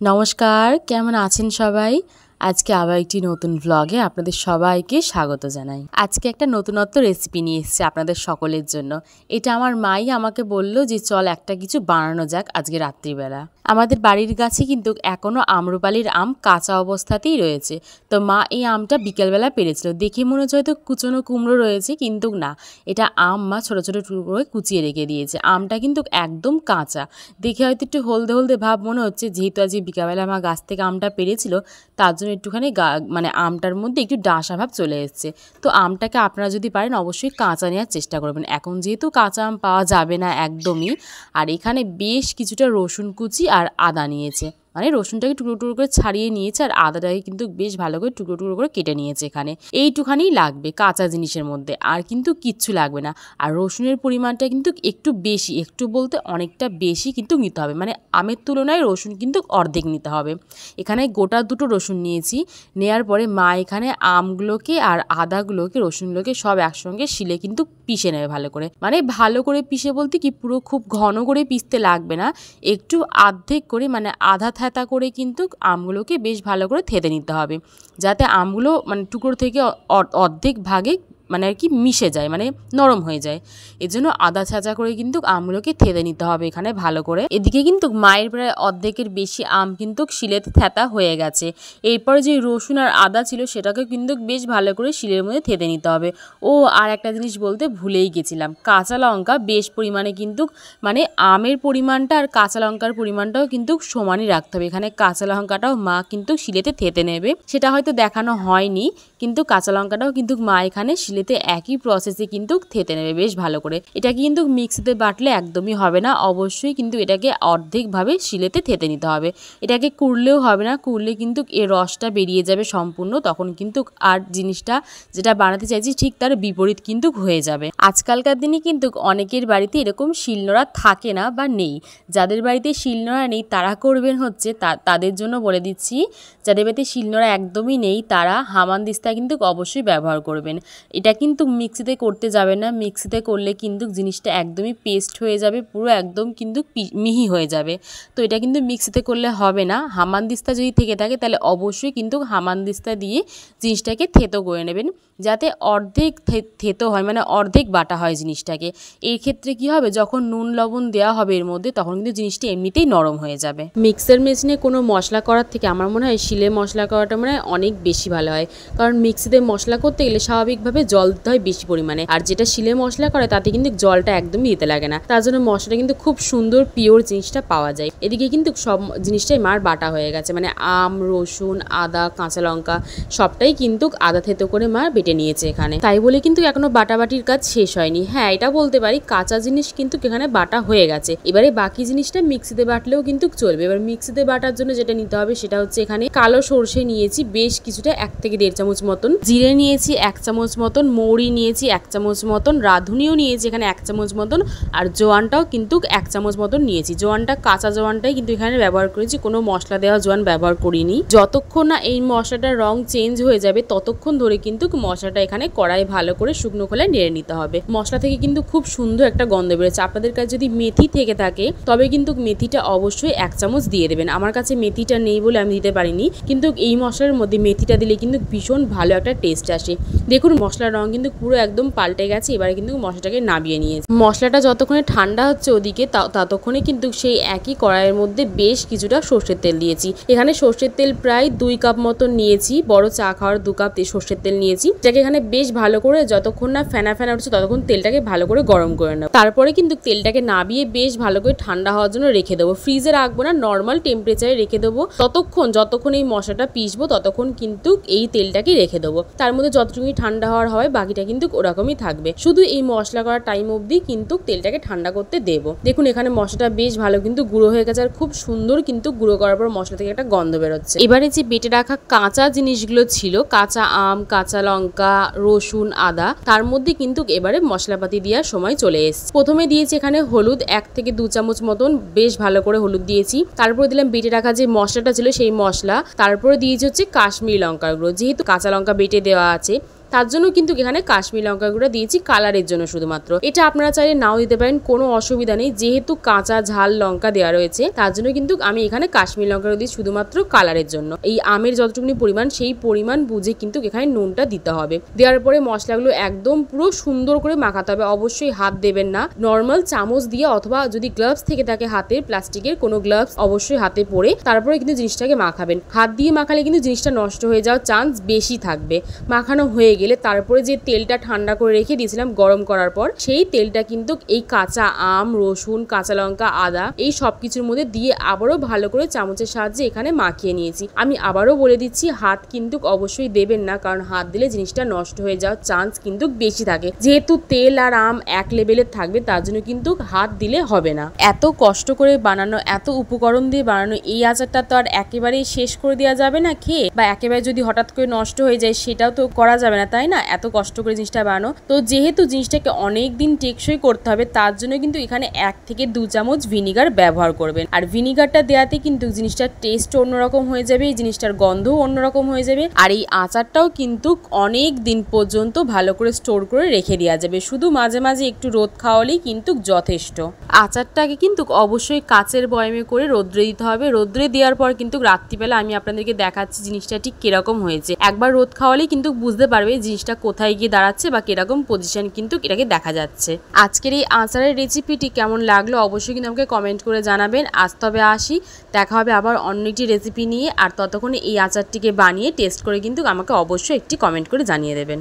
নমস্কার, কেমন আছেন সবাই? আজকে আবার একটি নতুন ব্লগে আপনাদের সবাইকে স্বাগত জানাই। আজকে একটা নতুনত্ব রেসিপি নিয়ে এসেছি আপনাদের সকলের জন্য। এটা আমার মাই আমাকে বলল যে চল একটা কিছু বানানো যাক আজকে রাত্রিবেলা। আমাদের বাড়ির গাছে কিন্তু এখনও আম্রপালির আম কাঁচা অবস্থাতেই রয়েছে। তো মা এই আমটা বিকেলবেলা পেরেছিল। দেখে মনে হচ্ছে হয়তো কুচনো কুমড়ো রয়েছে, কিন্তু না, এটা আম মা ছোটো ছোটো টুকরো করে কুচিয়ে রেখে দিয়েছে। আমটা কিন্তু একদম কাঁচা, দেখে হয়তো একটু হলদে হলদে ভাব মনে হচ্ছে। যেহেতু আজকে বিকেলবেলা আমার গাছ থেকে আমটা পেরেছিল, তার জন্য একটুখানি মানে আমটার মধ্যে একটু ডাঁসা ভাব চলে এসছে। তো আমটাকে আপনারা যদি পারেন অবশ্যই কাঁচা নেওয়ার চেষ্টা করবেন। এখন যেহেতু কাঁচা আম পাওয়া যাবে না একদমই, আর এখানে বেশ কিছুটা রসুন কুচি আর আদা নিয়েছে, মানে রসুনটাকে টুকরো টুকরো করে ছাড়িয়ে নিয়েছে, আর আদাটাকে কিন্তু বেশ ভালো করে টুকরো টুকরো করে কেটে নিয়েছে। এখানে এইটুখানি লাগবে কাঁচা জিনিসের মধ্যে, আর কিন্তু কিচ্ছু লাগবে না। আর রসুনের পরিমাণটা কিন্তু একটু বেশি, একটু বলতে অনেকটা বেশি কিন্তু নিতে হবে, মানে আমের তুলনায় রসুন কিন্তু অর্ধেক নিতে হবে। এখানে গোটা দুটো রসুন নিয়েছি। নেওয়ার পরে মা এখানে আমগুলোকে আর আদাগুলোকে রসুনগুলোকে সব একসঙ্গে শিলে কিন্তু পিষে নেবে ভালো করে। মানে ভালো করে পিষে বলতে কি, পুরো খুব ঘন করে পিষতে লাগবে না, একটু আর্ধেক করে, মানে আধা থেঁতা করে কিন্তু আমগুলোকে বেশ ভালো করে থেঁতে নিতে হবে, যাতে আমগুলো মানে টুকরো থেকে অর্ধেক ভাগে মানে আর কি মিশে যায়, মানে নরম হয়ে যায়। এর জন্য আদা ছাঁচা করে কিন্তু আমগুলোকে থেঁতে নিতে হবে এখানে ভালো করে। এদিকে কিন্তু মায়ের প্রায় অর্ধেকের বেশি আম কিন্তু শিলেতে থেঁতা হয়ে গেছে। এরপরে যে রসুন আর আদা ছিল সেটাকে কিন্তু বেশ ভালো করে শিলের মধ্যে থেঁতে নিতে হবে। ও আর একটা জিনিস বলতে ভুলেই গেছিলাম, কাঁচা লঙ্কা বেশ পরিমাণে কিন্তু, মানে আমের পরিমাণটা আর কাঁচা লঙ্কার পরিমাণটাও কিন্তু সমানই রাখতে হবে। এখানে কাঁচা লঙ্কাটাও মা কিন্তু শিলেতে থেঁতে নেবে, সেটা হয়তো দেখানো হয়নি, কিন্তু কাঁচা লঙ্কাটাও কিন্তু মা এখানে শিলেতে একই প্রসেসে কিন্তু থেঁতে নেবে বেশ ভালো করে। এটাকে কিন্তু মিক্সিতে বাটলে একদমই হবে না, অবশ্যই কিন্তু এটাকে অর্ধেকভাবে শিলেতে থেঁতে নিতে হবে। এটাকে কুড়লেও হবে না, কুড়লে কিন্তু এর রসটা বেরিয়ে যাবে সম্পূর্ণ, তখন কিন্তু আর জিনিসটা যেটা বানাতে চাইছি ঠিক তার বিপরীত কিন্তু হয়ে যাবে। আজকালকার দিনে কিন্তু অনেকের বাড়িতে এরকম শিলনোড়া থাকে না বা নেই। যাদের বাড়িতে শিলনোড়া নেই তারা করবেন হচ্ছে, তাদের জন্য বলে দিচ্ছি, যাদের বাড়িতে শিলনোড়া একদমই নেই তারা হামানদিস্তা কিন্তু অবশ্যই ব্যবহার করবেন। এটা কিন্তু মিক্সিতে করতে যাবে না, মিক্সিতে করলে কিন্তু জিনিসটা একদমই পেস্ট হয়ে যাবে, পুরো একদম কিন্তু মিহি হয়ে যাবে। তো এটা কিন্তু মিক্সিতে করলে হবে না। হামানদিস্তা যদি থেকে থাকে তাহলে অবশ্যই কিন্তু হামানদিস্তা দিয়ে জিনিসটাকে থেতো করে নেবেন, যাতে অর্ধেক থেতো হয়, মানে অর্ধেক বাটা হয় জিনিসটাকে। এই ক্ষেত্রে কি হবে, যখন নুন লবণ দেওয়া হবে এর মধ্যে, তখন কিন্তু জিনিসটা এমনিতেই নরম হয়ে যাবে। মিক্সার মেশিনে কোনো মশলা করার থেকে আমার মনে হয় শিলে মশলা করাটা মানে অনেক বেশি ভালো হয়, কারণ মিক্সিতে মশলা করতে গেলে স্বাভাবিকভাবে জল দিতে হয় বেশি পরিমাণে, আর যেটা শিলে মশলা করে তাতে কিন্তু জলটা একদমই দিতে লাগে না, তার জন্য মশলাটা কিন্তু খুব সুন্দর পিওর জিনিসটা পাওয়া যায়। এদিকে কিন্তু সব জিনিসটাই মার বাটা হয়ে গেছে, মানে আম, রসুন, আদা, কাঁচা লঙ্কা সবটাই কিন্তু আদা থেতো করে মা বেটে নিয়েছে এখানে। তাই বলে কিন্তু এখনো বাটাবাটির কাজ শেষ হয়নি। হ্যাঁ, এটা বলতে পারি কাঁচা জিনিস কিন্তু এখানে বাটা হয়ে গেছে, এবারে বাকি জিনিসটা মিক্সিতে বাটলেও কিন্তু চলবে। এবার মিক্সিতে বাটার জন্য যেটা নিতে হবে সেটা হচ্ছে, এখানে কালো সরষে নিয়েছি বেশ কিছুটা, 1 থেকে 1.5 চামচ মতন, জিরে নিয়েছি 1 চামচ মতন, মৌরি নিয়েছি 1 চামচ মতন, রাঁধুনিও নিয়েছি এখানে 1 চামচ মতন, আর জোয়ানটাও কিন্তু 1 চামচ মতন নিয়েছি। জোয়ানটা কাঁচা জোয়ানটাই কিন্তু এখানে ব্যবহার করেছি, কোনো মশলা দেওয়া জোয়ান ব্যবহার করিনি। যতক্ষণ না এই মশলাটার রং চেঞ্জ হয়ে যাবে ততক্ষণ ধরে কিন্তু মশলাটা এখানে কড়াই ভালো করে শুকনো খোলায় নেড়ে নিতে হবে। মশলা থেকে কিন্তু খুব সুন্দর একটা গন্ধ বেরোচ্ছে। আপনাদের কাছে যদি মেথি থেকে থাকে তবে কিন্তু মেথিটা অবশ্যই 1 চামচ দিয়ে দেবেন। আমার কাছে মেথিটা নেই বলে আমি দিতে পারিনি, কিন্তু এই মশলার মধ্যে মেথিটা দিলে কিন্তু ভীষণ ভালো একটা টেস্ট আসে। দেখুন মশলার রং কিন্তু পুরো একদম পাল্টে গেছে। এবারে কিন্তু মশলাটাকে নামিয়ে নিয়েছি। মশলাটা যতক্ষণে ঠান্ডা হচ্ছে ওদিকে, ততক্ষণে কিন্তু সেই একই কড়াইয়ের মধ্যে বেশ কিছুটা সর্ষের তেল দিয়েছি। এখানে সর্ষের তেল প্রায় 2 কাপ মতন নিয়েছি, বড় চা খাওয়ার 2 কাপ সর্ষের তেল নিয়েছি, যাকে এখানে বেশ ভালো করে যতক্ষণ না ফেনা ফেনা উঠছে ততক্ষণ তেলটাকে ভালো করে গরম করে নেব। তারপরে কিন্তু তেলটাকে নাবিয়ে বেশ ভালো করে ঠান্ডা হওয়ার জন্য রেখে দেবো। ফ্রিজে রাখবো না, নর্মাল টেম্পারেচারে রেখে দেবো। যতক্ষণ এই মশলাটা পিসবো ততক্ষণ কিন্তু এই তেলটাকে রেখে দেবো। তার মধ্যে যতটুকুই ঠান্ডা হওয়ার হয় বাকিটা কিন্তু ওরকমই থাকবে। শুধু এই মশলা করার টাইম অবধি কিন্তু তেলটাকে ঠান্ডা করতে দেবো। দেখুন এখানে মশলাটা বেশ ভালো কিন্তু গুঁড়ো হয়ে গেছে, আর খুব সুন্দর কিন্তু গুঁড়ো করার পর মশলা থেকে একটা গন্ধ বেরোচ্ছে। এবারে যে বেটে রাখা কাঁচা জিনিসগুলো ছিল, কাঁচা আম, কাঁচা লঙ্কা, রসুন, আদা, তার মধ্যে কিন্তু এবারে মশলাপাতি দেওয়ার সময় চলে এসেছে। প্রথমে দিয়েছি এখানে হলুদ 1 থেকে 2 চামচ মতন, বেশ ভালো করে হলুদ দিয়েছি। তারপরে দিলাম বেটে রাখা যে মশলাটা ছিল সেই মশলা, তারপরে দিয়েছি হচ্ছে কাশ্মীরি লঙ্কার গুঁড়ো। যেহেতু কাঁচা লঙ্কা বেটে দেওয়া আছে তার জন্য কিন্তু এখানে কাশ্মীরি লঙ্কা গুঁড়ো দিয়েছি কালারের জন্য শুধুমাত্র। এটা আপনারা চাইলে নাও দিতে পারেন, কোনো অসুবিধা নেই। যেহেতু কাঁচা ঝাল লঙ্কা দেওয়া রয়েছে তার জন্য কিন্তু আমি এখানে কাশ্মীরি লঙ্কা দিই শুধুমাত্র কালারের জন্য। এই আমের যতটুকুনি পরিমাণ সেই পরিমাণ বুঝে কিন্তু এখানে নুনটা দিতে হবে। দেওয়ার পরে মশলাগুলো একদম পুরো সুন্দর করে মাখাতে হবে। অবশ্যই হাত দেবেন না, নর্মাল চামচ দিয়ে অথবা যদি গ্লাভস থেকে থাকে হাতের প্লাস্টিকের কোনো গ্লাভস অবশ্যই হাতে পরে তারপরে কিন্তু জিনিসটাকে মাখাবেন। হাত দিয়ে মাখালে কিন্তু জিনিসটা নষ্ট হয়ে যাওয়ার চান্স বেশি থাকবে। মাখানো হয়ে গেলে তারপরে যে তেলটা ঠান্ডা করে রেখে দিয়েছিলাম গরম করার পর, সেই তেলটা কিন্তু এই কাঁচা আম, রসুন, কাঁচা লঙ্কা, আদা এই সব কিছুর মধ্যে দিয়ে আবারও ভালো করে চামচের সাহায্যে এখানে মাখিয়ে নিয়েছি। আমি আবারও বলে দিচ্ছি, হাত কিন্তু অবশ্যই দেবেন না, কারণ হাত দিলে জিনিসটা নষ্ট হয়ে যাওয়ার চান্স কিন্তু বেশি থাকে। যেহেতু তেল আর আম এক লেভেলের থাকবে তার জন্য কিন্তু হাত দিলে হবে না। এত কষ্ট করে বানানো, এত উপকরণ দিয়ে বানানো এই আচারটা তো আর একেবারেই শেষ করে দেওয়া যাবে না খেয়ে, বা একেবারে যদি হঠাৎ করে নষ্ট হয়ে যায় সেটাও তো করা যাবে না, তাই না? এত কষ্ট করে জিনিসটা বানানো, তো যেহেতু জিনিসটাকে অনেক দিন টেকসই করতে হবে তার জন্য কিন্তু এখানে 1 থেকে 2 চামচ ভিনিগার ব্যবহার করবেন। আর ভিনিগারটা দেওয়াতে কিন্তু জিনিসটার টেস্ট অন্যরকম হয়ে যাবে, এই জিনিসটার গন্ধও অন্যরকম হয়ে যাবে। আর এই আচারটাও কিন্তু অনেক দিন পর্যন্ত ভালো করে স্টোর করে রেখে দেওয়া যাবে। শুধু মাঝে মাঝে একটু রোদ খাওয়ালেই কিন্তু যথেষ্ট। আচারটাকে কিন্তু অবশ্যই কাচের বয়ামে করে রোদ্রে দিতে হবে। রোদ্রে দেওয়ার পর কিন্তু রাত্রিবেলা আমি আপনাদেরকে দেখাচ্ছি জিনিসটা ঠিক কিরকম হয়েছে। একবার রোদ খাওয়ালেই কিন্তু বুঝতে পারবে জিনিসটা কোথায় গিয়ে দাঁড়াচ্ছে বা কিরকম পজিশন কিন্তু এটাকে দেখা যাচ্ছে। আজকের এই আচারের রেসিপিটি কেমন লাগলো অবশ্যই কিন্তু আমাকে কমেন্ট করে জানাবেন। আজ তবে আসি, দেখা হবে আবার অন্য একটি রেসিপি নিয়ে। আর ততক্ষণে এই আচারটিকে বানিয়ে টেস্ট করে কিন্তু আমাকে অবশ্যই একটি কমেন্ট করে জানিয়ে দেবেন।